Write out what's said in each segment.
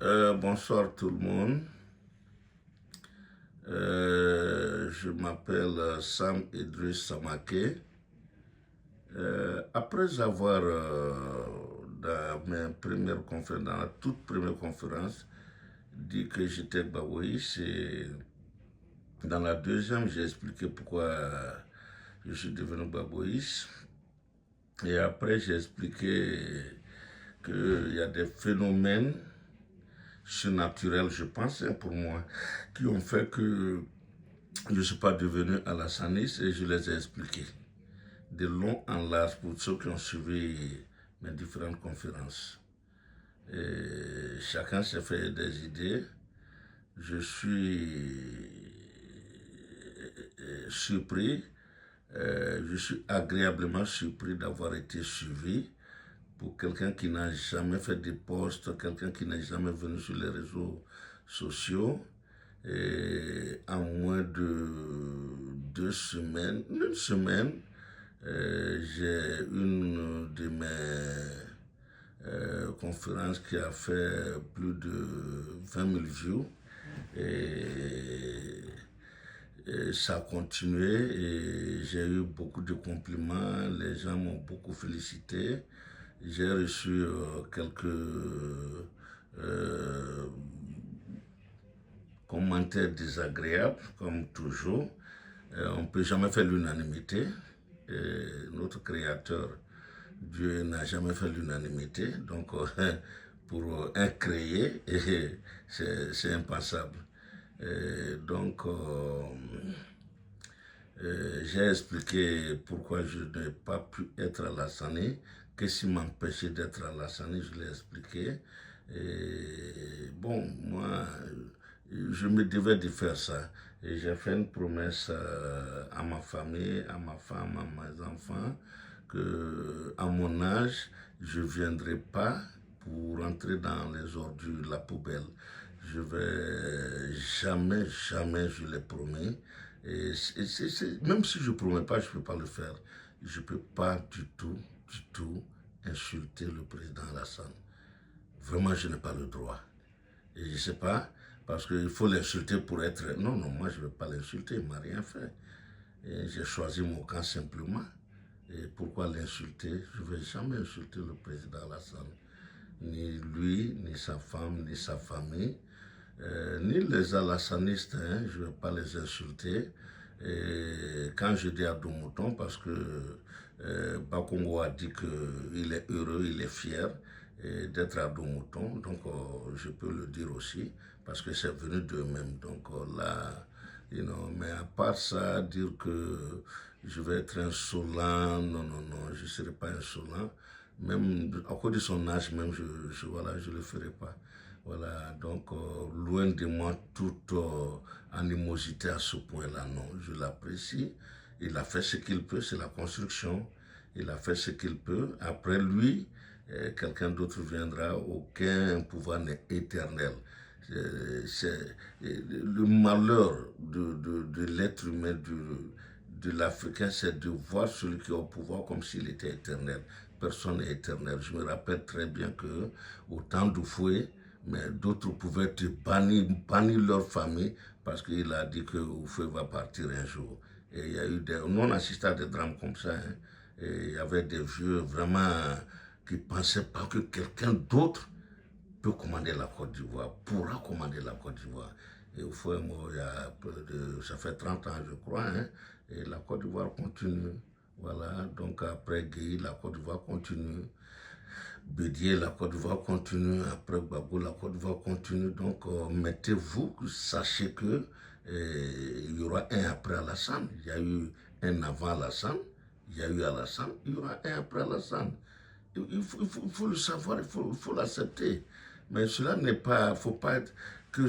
Bonsoir tout le monde. Je m'appelle Sam Idriss Samake. Après avoir, dans mes premières conférences, dans la toute première conférence, dit que j'étais baoïste, et dans la deuxième, j'ai expliqué pourquoi je suis devenu baboïste. Et après, j'ai expliqué qu'il y a des phénomènes surnaturels, je pense, pour moi, qui ont fait que je ne suis pas devenu alassaniste et je les ai expliqués de long en large pour ceux qui ont suivi mes différentes conférences. Et chacun s'est fait des idées. Je suis surpris, je suis agréablement surpris d'avoir été suivi pour quelqu'un qui n'a jamais fait de posts, quelqu'un qui n'est jamais venu sur les réseaux sociaux. Et en moins de 2 semaines, une semaine, j'ai une de mes conférences qui a fait plus de 20 000 views. Et ça a continué et j'ai eu beaucoup de compliments, les gens m'ont beaucoup félicité. J'ai reçu quelques commentaires désagréables, comme toujours. On ne peut jamais faire l'unanimité. Notre Créateur, Dieu, n'a jamais fait l'unanimité. Donc, pour incréer, c'est impensable. Donc, j'ai expliqué pourquoi je n'ai pas pu être à Lassani. Qu'est-ce qui m'empêchait d'être à Lassani, je l'ai expliqué. Et bon, moi, je me devais de faire ça. Et j'ai fait une promesse à ma famille, à ma femme, à mes enfants, qu'à mon âge, je ne viendrai pas pour rentrer dans les ordures, la poubelle. Je vais jamais, jamais, je l'ai promis. Même si je ne promets pas, je ne peux pas le faire. Je ne peux pas du tout insulter le président Alassane. Vraiment, je n'ai pas le droit. Et je ne sais pas, parce qu'il faut l'insulter pour être... Non, moi je ne vais pas l'insulter, il ne m'a rien fait. J'ai choisi mon camp simplement. Et pourquoi l'insulter? Je ne vais jamais insulter le président Alassane. Ni lui, ni sa femme, ni sa famille. Ni les alassanistes, je ne vais pas les insulter. Et quand je dis à Domouton, parce que Bakongo a dit qu'il est heureux, il est fier d'être à Domouton, donc je peux le dire aussi, parce que c'est venu d'eux-mêmes. Donc là, mais à part ça, dire que je vais être insolent, non, je ne serai pas insolent. Même à cause de son âge, même, voilà, je ne le ferai pas. Voilà, donc loin de moi toute animosité à ce point-là, non, je l'apprécie. Il a fait ce qu'il peut, c'est la construction. Il a fait ce qu'il peut. Après lui, quelqu'un d'autre viendra, aucun pouvoir n'est éternel. C'est le malheur de l'être humain, de l'Africain, c'est de voir celui qui est au pouvoir comme s'il était éternel. Personne n'est éternel. Je me rappelle très bien que au temps d'Oufoué, mais d'autres pouvaient te bannir leur famille parce qu'il a dit que Oufoué va partir un jour. Et il y a eu nous on assistait à des drames comme ça. Et il y avait des vieux vraiment qui ne pensaient pas que quelqu'un d'autre peut commander la Côte d'Ivoire, pourra commander la Côte d'Ivoire. Et au fond, ça fait 30 ans, je crois, et la Côte d'Ivoire continue. Voilà, donc après Guy, la Côte d'Ivoire continue. Bédier, la Côte d'Ivoire continue. Après Gbagbo, la Côte d'Ivoire continue. Donc, mettez-vous, sachez que il y aura un après Alassane. Il y a eu un avant Alassane, il y a eu Alassane, il y aura un après Alassane. Il faut le savoir, il faut l'accepter. Mais cela n'est pas, il ne faut pas être que,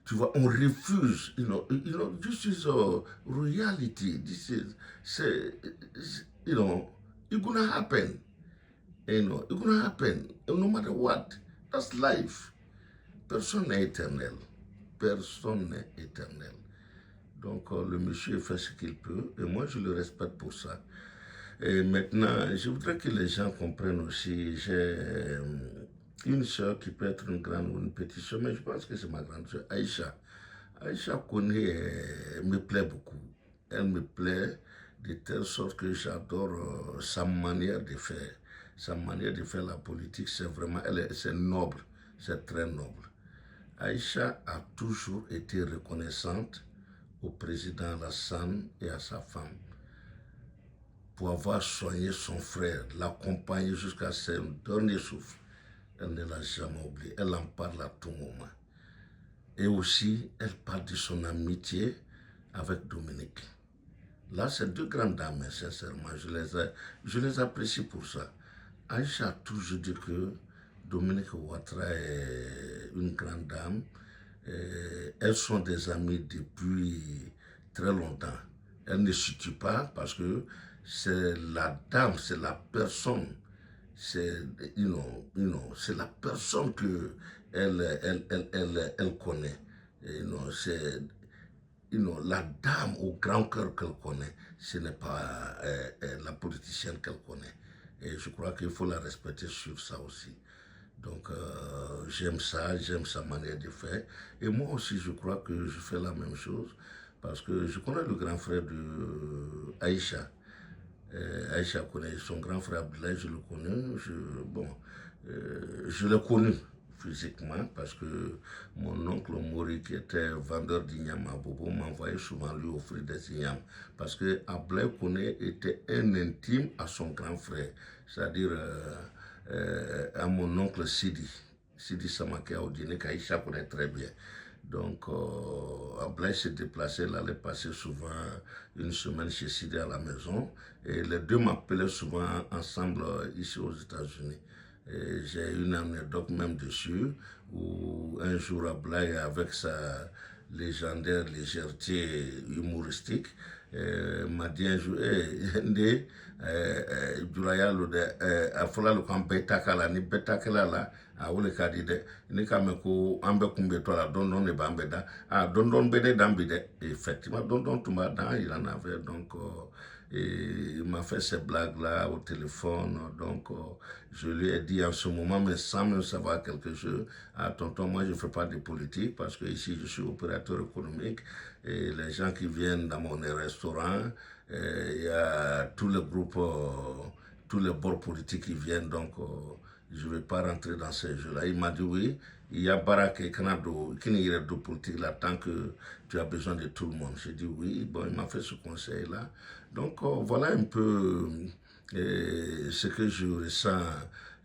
tu vois, on refuse, this is a reality, it's gonna happen, it's gonna happen, no matter what, that's life. Personne n'est éternel, personne n'est éternel. Donc le monsieur fait ce qu'il peut, et moi je le respecte pour ça. Et maintenant, je voudrais que les gens comprennent aussi, une sœur qui peut être une grande ou une petite sœur, mais je pense que c'est ma grande sœur, Aïcha. Aïcha Koné me plaît beaucoup. Elle me plaît de telle sorte que j'adore sa manière de faire. Sa manière de faire la politique, c'est vraiment, c'est noble, c'est très noble. Aïcha a toujours été reconnaissante au président Alassane et à sa femme pour avoir soigné son frère, l'accompagné jusqu'à son dernier souffle. Elle ne l'a jamais oublié. Elle en parle à tout moment. Et aussi, elle parle de son amitié avec Dominique. Là, c'est deux grandes dames, sincèrement. Je les apprécie pour ça. Aïcha a toujours dit que Dominique Ouattara est une grande dame. Elles sont des amies depuis très longtemps. Elles ne se tuent pas parce que c'est la dame, c'est la personne, c'est c'est la personne que elle connaît. C'est la dame au grand cœur qu'elle connaît, ce n'est pas la politicienne qu'elle connaît. Et je crois qu'il faut la respecter sur ça aussi. Donc j'aime ça, j'aime sa manière de faire. Et moi aussi, je crois que je fais la même chose parce que je connais le grand frère de Aïcha. Aïcha connaît son grand frère Abdoulaye, je le connais. Je l'ai connu physiquement parce que mon oncle Mori, qui était vendeur d'igname à Bobo, m'envoyait souvent lui offrir des ignames. Parce que Abdoulaye Koné était un intime à son grand frère, c'est-à-dire à mon oncle Sidi. Sidi Samake Audine, qu'Aïcha connaît très bien. Donc, Ablaï s'est déplacé, il allait passer souvent une semaine chez Sidi à la maison. Et les deux m'appelaient souvent ensemble ici aux États-Unis. J'ai une anecdote même dessus, où un jour Ablaï, avec sa légendaire légèreté humoristique, m'a dit un jour, Ndé, Juraya Lode, Afola le camp Betakala, ni Betakala là, a wole ka di dɛ ne ka mɛn ko an bɛ kun bɛ tɔ la dɔndɔn de b'an bɛ da dɔndɔn bɛ ne dan bi dɛ effectivement dɔndɔn tun b'a dan il en avait donc il m'a fait ces blagues là au téléphone donc je lui ai dit en ce moment mais sans même savoir quelque chose tonton moi je fais pas de politique parce que ici je suis opérateur économique et les gens qui viennent dans mon restaurant il y a tous les groupes tous les bords politiques qui viennent donc je ne vais pas rentrer dans ces jeux-là. Il m'a dit oui, il y a Barak et Canado, qui n'est pas de politique là tant que tu as besoin de tout le monde. J'ai dit oui, bon, il m'a fait ce conseil-là. Donc voilà un peu ce que je ressens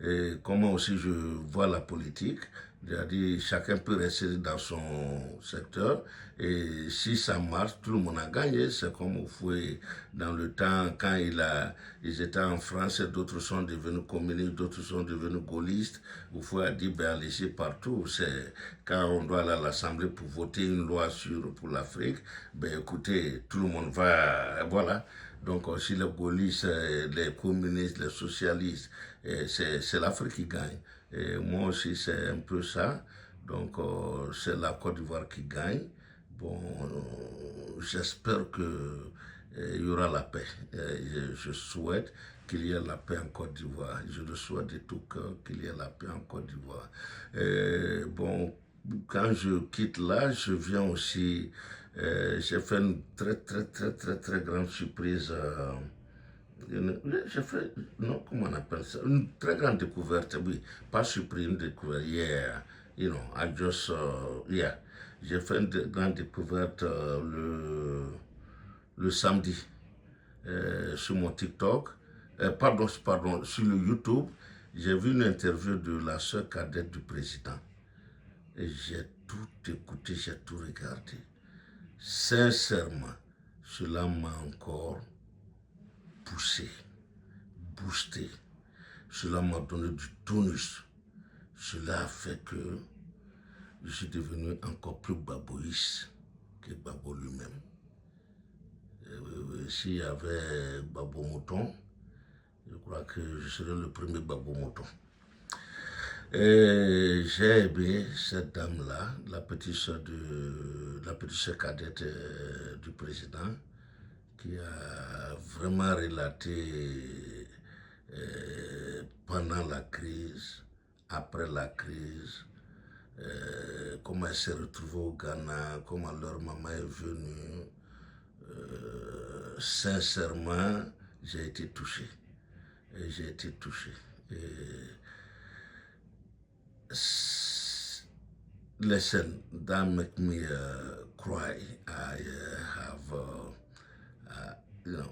et comment aussi je vois la politique. C'est-à-dire chacun peut rester dans son secteur et si ça marche, tout le monde a gagné. C'est comme au fouet dans le temps quand ils étaient en France, d'autres sont devenus communistes, d'autres sont devenus gaullistes. Au fouet a dit ben allez partout. C'est quand on doit aller à l'Assemblée pour voter une loi pour l'Afrique, ben écoutez, tout le monde va, voilà. Donc si les gaullistes, les communistes, les socialistes, c'est l'Afrique qui gagne. Et moi aussi, c'est un peu ça. Donc, c'est la Côte d'Ivoire qui gagne. Bon, j'espère que il y aura la paix. Je souhaite qu'il y ait la paix en Côte d'Ivoire. Je le souhaite de tout cœur qu'il y ait la paix en Côte d'Ivoire. Bon, quand je quitte là, je viens aussi. J'ai fait une très grande surprise. J'ai fait, non, comment on appelle ça? Une très grande découverte, oui. Pas surprise, une découverte. Yeah, I just, yeah. J'ai fait une grande découverte le samedi sur mon TikTok. Pardon, sur le YouTube. J'ai vu une interview de la sœur cadette du président. Et j'ai tout écouté, j'ai tout regardé. Sincèrement, cela m'a encore poussé, boosté. Cela m'a donné du tonus. Cela a fait que je suis devenu encore plus baboïste que Babo lui-même. S'il y avait Babo Mouton, je crois que je serais le premier Babo Mouton. Et j'ai aimé cette dame-là, la petite sœur cadette du président, qui a vraiment relaté pendant la crise après la crise, comment elle s'est retrouvée au Ghana, comment leur maman est venue. Sincèrement, j'ai été touché. Et j'ai été touché. Et listen, that make me cry. I have, you know,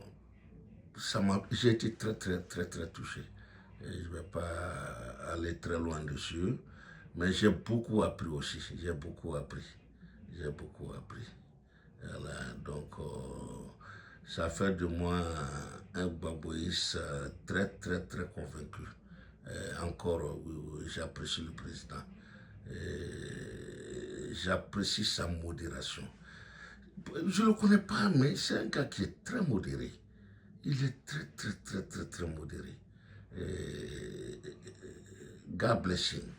j'ai été très, très, très, très touché. Et je ne vais pas aller très loin dessus, mais j'ai beaucoup appris aussi. J'ai beaucoup appris. J'ai beaucoup appris. Voilà, donc ça fait de moi un baboïste très, très, très convaincu. Encore, oui, oui, j'apprécie le président. J'apprécie sa modération. Je ne le connais pas, mais c'est un gars qui est très modéré. Il est très, très, très, très, très modéré. God bless him.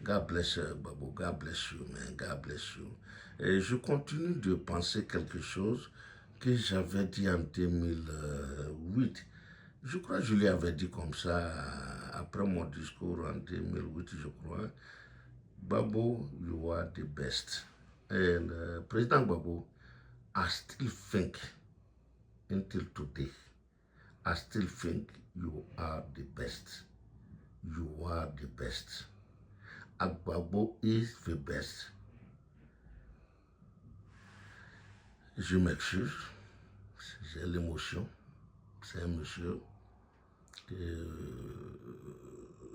God bless Babo. God bless you, man. God bless you. Et je continue de penser quelque chose que j'avais dit en 2008. Je crois que je lui avais dit comme ça après mon discours en 2008, je crois. Babo, you are the best. And President Babo, I still think until today, I still think you are the best. You are the best. Agbabo is the best. Je m'excuse, j'ai l'émotion. C'est un monsieur que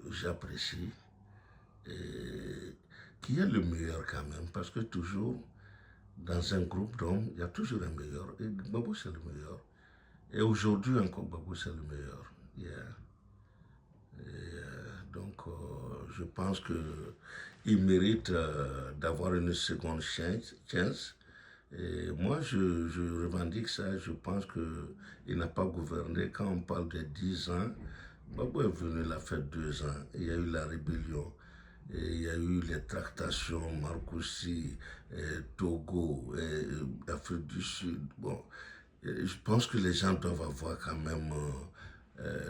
j'apprécie et qui est le meilleur quand même, parce que toujours dans un groupe d'hommes, il y a toujours un meilleur. Et Babo, c'est le meilleur. Et aujourd'hui encore, Babo, c'est le meilleur. Yeah. Donc, je pense qu'il mérite d'avoir une seconde chance. Et moi, je revendique ça. Je pense qu'il n'a pas gouverné. Quand on parle de 10 ans, Babo est venu, il a fait 2 ans. Il y a eu la rébellion. Et il y a eu les tractations, Marcoussi, Togo, Afrique du Sud. Bon, je pense que les gens doivent avoir quand même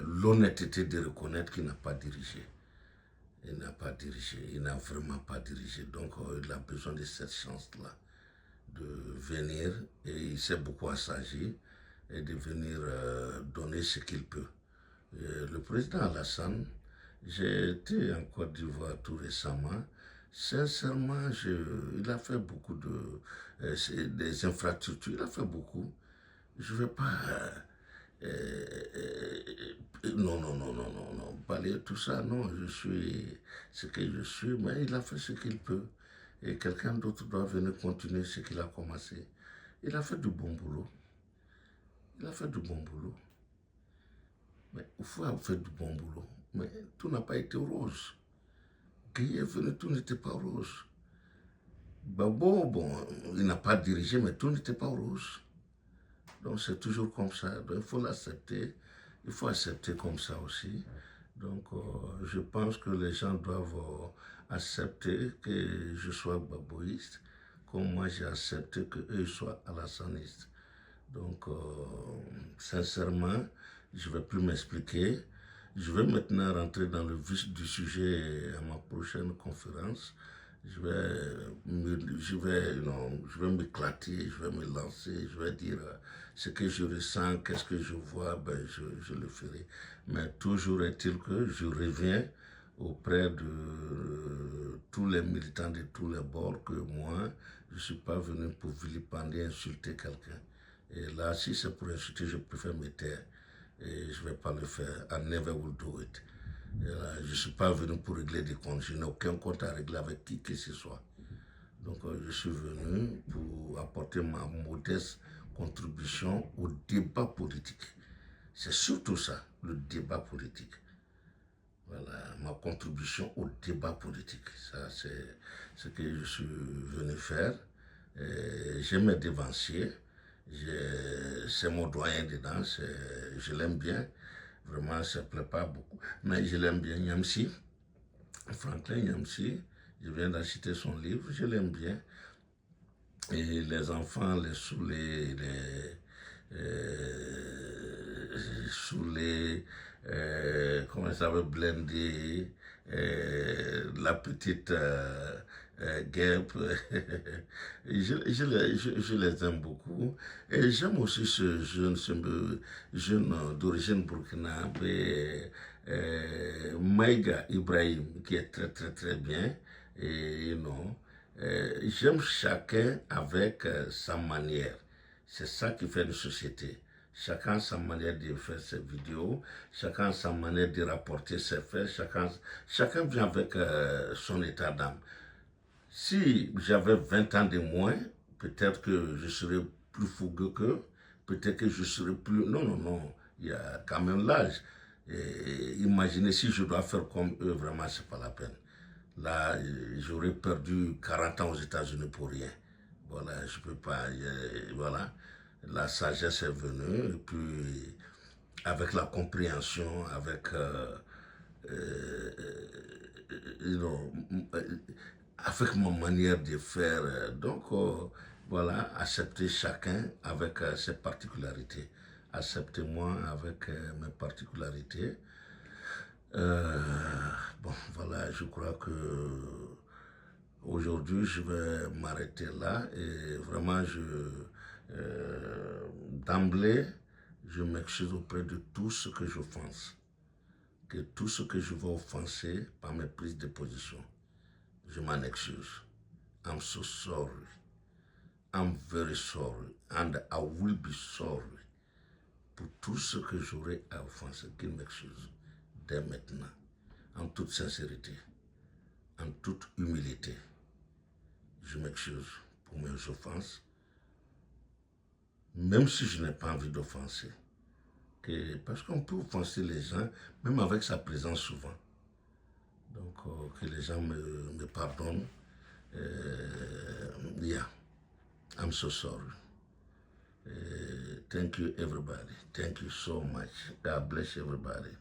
l'honnêteté de reconnaître qu'il n'a pas dirigé. Il n'a pas dirigé, il n'a vraiment pas dirigé. Donc il a besoin de cette chance-là de venir, et il s'est beaucoup assagi, et de venir donner ce qu'il peut. Le président Alassane, j'ai été en Côte d'Ivoire tout récemment. Sincèrement, il a fait beaucoup des infrastructures, il a fait beaucoup. Je ne vais pas non, non, non, non, non, non, balayer tout ça, non, je suis ce que je suis, mais il a fait ce qu'il peut. Et quelqu'un d'autre doit venir continuer ce qu'il a commencé. Il a fait du bon boulot. Il a fait du bon boulot. Mais il faut avoir fait du bon boulot. Mais tout n'a pas été rose. Qui est venu, tout n'était pas rose. Babo, bon, il n'a pas dirigé, mais tout n'était pas rose. Donc c'est toujours comme ça. Donc il faut l'accepter. Il faut accepter comme ça aussi. Donc je pense que les gens doivent accepter que je sois baboïste, comme moi j'ai accepté qu'eux soient alassanistes. Donc sincèrement, je ne vais plus m'expliquer. Je vais maintenant rentrer dans le vif du sujet à ma prochaine conférence. Je vais m'éclater, je vais me lancer, je vais dire ce que je ressens, qu'est-ce que je vois, ben je le ferai. Mais toujours est-il que je reviens auprès de tous les militants de tous les bords que moi, je ne suis pas venu pour vilipender, insulter quelqu'un. Et là, si c'est pour insulter, je préfère me taire. Et je ne vais pas le faire. I never will do it. Je ne suis pas venu pour régler des comptes. Je n'ai aucun compte à régler avec qui que ce soit. Donc, je suis venu pour apporter ma modeste contribution au débat politique. C'est surtout ça, le débat politique. Voilà, ma contribution au débat politique. Ça, c'est ce que je suis venu faire. J'ai mes devanciers. C'est mon doyen dedans. Je l'aime bien. Vraiment, ça ne plaît pas beaucoup. Mais je l'aime bien. Nyamsi, Franklin Nyamsi, je viens d'acheter son livre. Je l'aime bien. Et les enfants, les Soulé, comment ça s'appelle, Blendé, la petite Guêpe. Je les aime beaucoup. Et j'aime aussi ce jeune d'origine burkinabé, Maïga Ibrahim, qui est très très très bien. Et non, j'aime chacun avec sa manière. C'est ça qui fait une société. Chacun sa manière de faire ses vidéos, chacun sa manière de rapporter ses faits, chacun vient avec son état d'âme. Si j'avais 20 ans de moins, peut-être que je serais plus fougueux qu'eux, peut-être que je serais plus... Non, non, non, il y a quand même l'âge. Imaginez si je dois faire comme eux, vraiment, c'est pas la peine. Là, j'aurais perdu 40 ans aux États-Unis pour rien. Voilà, je peux pas. Voilà, la sagesse est venue, et puis avec la compréhension, avec euh, you know, avec ma manière de faire. Donc, voilà, accepter chacun avec ses particularités. Acceptez-moi avec mes particularités. Euh, bon, voilà, je crois que aujourd'hui, je vais m'arrêter là et vraiment, d'emblée, je m'excuse auprès de tout ce que j'offense. Que tout ce que je vais offenser par mes prises de position, je m'en excuse. I'm so sorry. I'm very sorry. And I will be sorry pour tout ce que j'aurai à offenser. Qu'il m'excuse dès maintenant. En toute sincérité, en toute humilité. Je m'excuse pour mes offenses, même si je n'ai pas envie d'offenser. Parce qu'on peut offenser les gens, même avec sa présence souvent. Donc, que les gens me pardonnent. Yeah, I'm so sorry. Thank you, everybody. Thank you so much. God bless everybody.